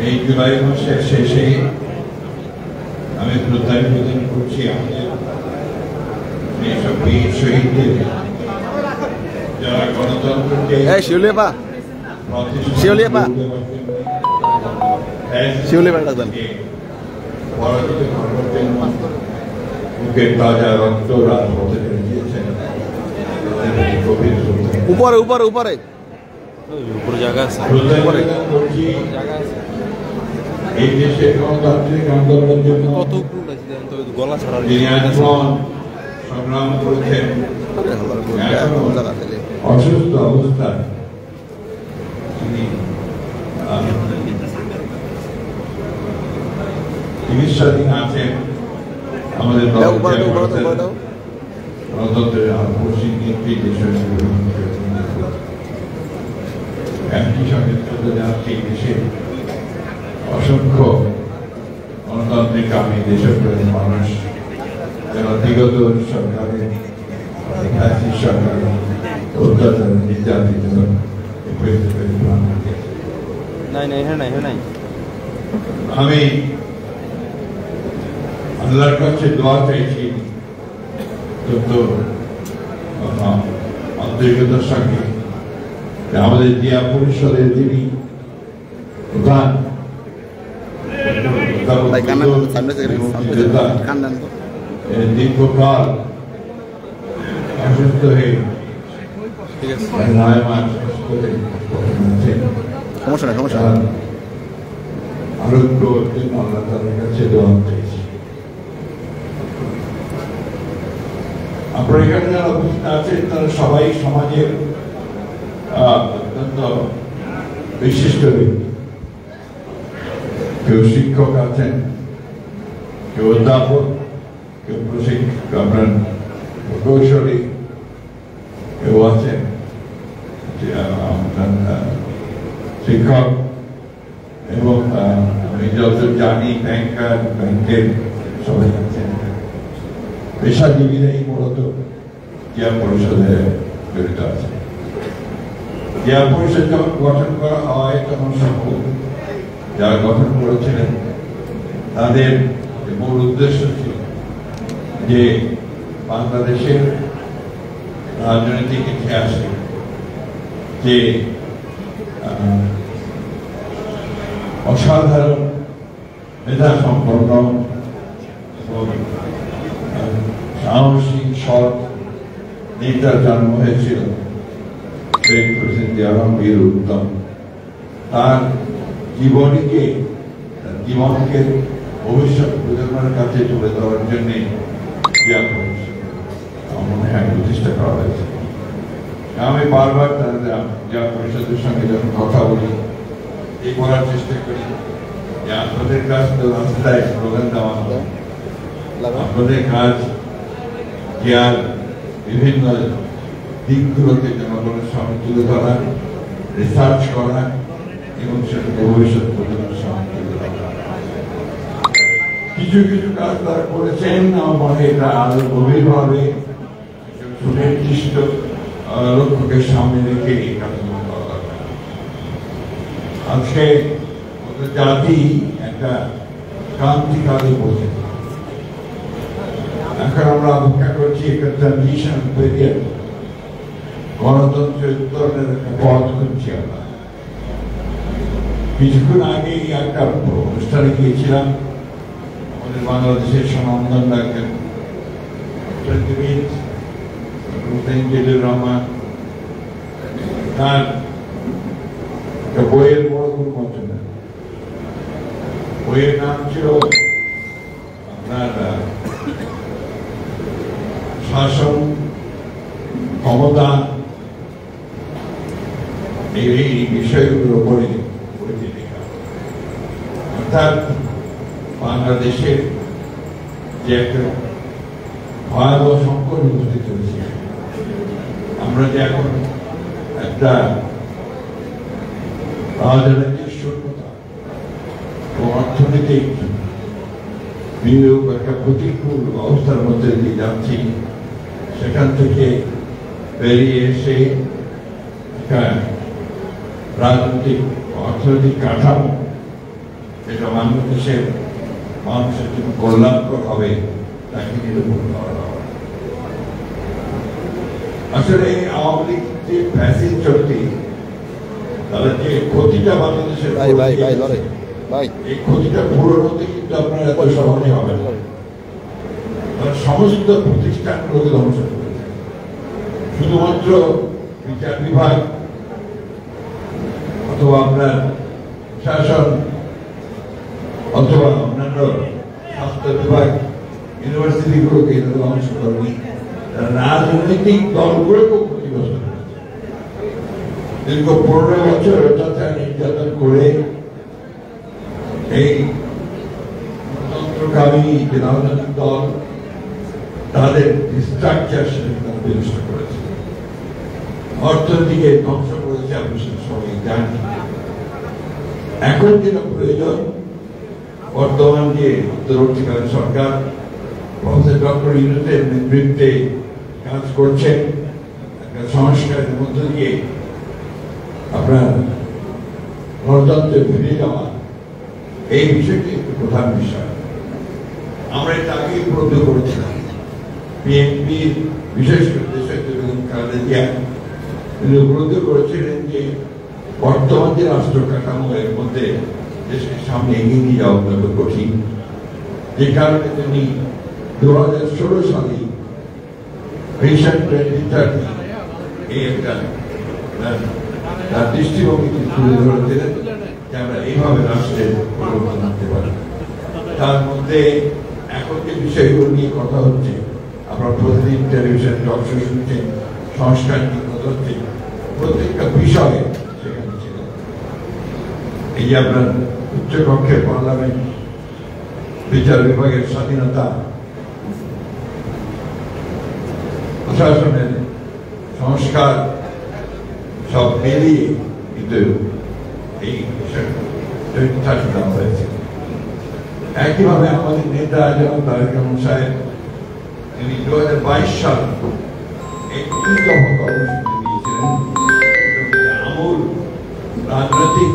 এই জুলাই মাসের শেষে আমি শ্রদ্ধা নিবেদন করছি আমাদের এইসব বীর শহীদদের, যারা গণতন্ত্রকে পরাজিত করবার জন্য বুকের তাজা রক্ত রাজপথে দিয়েছেন। উপরে উপরে উপরে জায়গা করছি এই দেশের গণতান্ত্রিক আন্দোলনের জন্য তিনি আজীবন সংগ্রাম করেছেন। অসুস্থ অবস্থায় তিনি চিকিৎসাধীন আছেন। আমাদের গণতন্ত্রের আপসিক নীতি বিষয় একই সঙ্গে চলে যাচ্ছে দেশের অসংখ্য গণতান্ত্রিক আমি দেশপ্রেমী মানুষ যারা বিগত সরকারের সরকারের অত্যাচার নির্যাতিত আমি আল্লাহর কাছে দোয়া চাইছি যত আন্তরিকতার সঙ্গে আমাদের জিয়া পরিষদের যিনি প্রধান দীর্ঘকাল অসুস্থ হয়ে আরোগ্য জন্য আল্লাহ তাআলার কাছে দোয়া চাইছি। আপনারা এখানে যারা উপস্থিত আছেন তারা সবাই সমাজের অত্যন্ত বিশিষ্ট ব্যক্তি। কেউ শিক্ষক আছেন, কেউ অধ্যাপক, কেউ প্রশিক্ষক, আপনার প্রকৌশলী, কেউ আছেন শিক্ষক, এবং আমি যত জানি ব্যাংকার, ব্যাংকের সবাই আছেন। পেশাজীবীরাই মূলত জিয়া পরিষদে জড়িত আছে। জিয়া পরিষদ যখন গঠন করা হয় তখন সকল যারা গঠন করেছিলেন তাদের মূল উদ্দেশ্য ছিল যে বাংলাদেশের রাজনৈতিক ইতিহাসে যে অসাধারণ মেধা সম্পন্ন এবং সাহসিক সৎ নেতার জন্ম হয়েছিল শহীদ প্রেসিডেন্ট জিয়াউর বীর উত্তম, তার জীবনীকে জীবনকে ভবিষ্যৎ প্রজন্মের কাছে তুলে দেওয়ার জন্য জিয়া পরিষদ আমার মনে হয় প্রতিষ্ঠা করা হয়েছে। আমি বারবার তাদের জিয়া পরিষদের সঙ্গে যখন কথা বলি এই বলার চেষ্টা করি যে আপনাদের কাজ তো রাস্তায় স্লোগান দেওয়া হয়, আপনাদের কাজ জিয়ার বিভিন্ন দিকগুলোকে জনগণের সামনে তুলে ধরা, রিসার্চ করা এবং সেটাকে ভবিষ্যৎ প্রজন্মের সামনে তুলে ধরা। কিছু কিছু কাজ তারা করেছেন, আমার মনে হয় এটা আরো গভীরভাবে সুনির্দিষ্ট লক্ষ্যকে সামনে রেখে এই কাজগুলো করা দরকার। আজকে জাতি একটা ক্রান্তিকালে পৌঁছে, এখন আমরা অপেক্ষা করছি একটা ট্রানজিশন পিরিয়ড, গণতন্ত্রের উত্তরণের একটা পথ খুঁজছি আমরা। কিছুক্ষণ আগে একটা অনুষ্ঠানে গিয়েছিলাম, আমাদের বাংলাদেশের সনামধন্য একজন রহমান, তার বইয়ের বড় উন্মোচন। বইয়ের নাম ছিল আপনার শাসন, ক্ষমতা, এই বিষয়গুলোর উপরে বইটি লেখা। অর্থাৎ বাংলাদেশের যে একটা ভয়াবহ সংকট উপস্থিত হয়েছে, আমরা যে এখন একটা রাজনৈতিক শূন্যতা ও অর্থনৈতিক বিনিয়োগ একটা প্রতিকূল অবস্থার মধ্যে দিয়ে যাচ্ছি, সেখান থেকে বেরিয়ে এসে একটা রাজনৈতিক অর্থনৈতিক কাঠামো এটা বাংলাদেশের মানুষের জন্য কল্যাণকর হবে তাকে নিরূপণ করা হবে। আসলে আওয়ামী লীগ যে ফ্যাসিস্ট শক্তি তারা যে ক্ষতিটা বাংলাদেশের এই ক্ষতিটা পূরণ হতে কিন্তু আপনারা এত সহজে হবে না। তারা সমস্ত প্রতিষ্ঠানগুলোকে ধ্বংস করেছে। শুধুমাত্র বিচার বিভাগ অথবা আপনার শাসন অথবা অন্যান্য স্বাস্থ্য বিভাগ ইউনিভার্সিটিগুলোকে ধ্বংস করেনি, তারা রাজনৈতিক দলগুলোকেও ক্ষতিগ্রস্ত করেছে। দীর্ঘ 15 বছর অত্যাচার নির্যাতন করে এই গণতন্ত্রকামী যে রাজনৈতিক দল তাদের স্ট্রাকচার সেটা বিনষ্ট করেছে, অর্থনীতিকে ধ্বংস করেছে। আপনি সবাই জানেন। এখন যেটা প্রয়োজন, বর্তমান যে অন্তর্বর্তীকালীন সরকার প্রফেসর ডক্টর ইউনূসের নেতৃত্বে কাজ করছেন, একটা সংস্কারের মধ্য দিয়ে আপনার গণতন্ত্রে ফিরে যাওয়া, এই বিষয়টি একটি প্রধান বিষয়। আমরা এটা আগে উপলব্ধি করেছিলাম। বিএনপির বিশেষ করে দেশনেত্রী বেগম খালেদা জিয়া তিনি উপলব্ধি করেছিলেন যে বর্তমান যে রাষ্ট্র কাঠামো এর মধ্যে দেশকে সামনে এগিয়ে নিয়ে যাওয়া অত্যন্ত কঠিন, যে কারণে তিনি 2016 সালে ভিশন 2030 এই একটা তার দৃষ্টিভঙ্গি তুলে ধরেছিলেন যে আমরা এইভাবে রাষ্ট্রের পরিবর্তন আনতে পারি। তার মধ্যে এখন যে বিষয়গুলো নিয়ে কথা হচ্ছে, আপনার প্রতিদিন টেলিভিশন টক শো শুনছেন, সংস্কার নিয়ে কথা হচ্ছে, প্রত্যেকটা বিষয়ে সেখানে ছিল। এই যে আপনার উচ্চকক্ষের পার্লামেন্ট, বিচার বিভাগের স্বাধীনতা, প্রশাসনের সংস্কার, সব মিলিয়ে কিন্তু এই বিষয়টা দেওয়া হয়েছে। একইভাবে আমাদের নেতা যেমন তারেক রহমান সাহেব তিনি 2022 সাল একটি দফা কর্মসূচি দিয়েছিলেন, আমূল রাজনৈতিক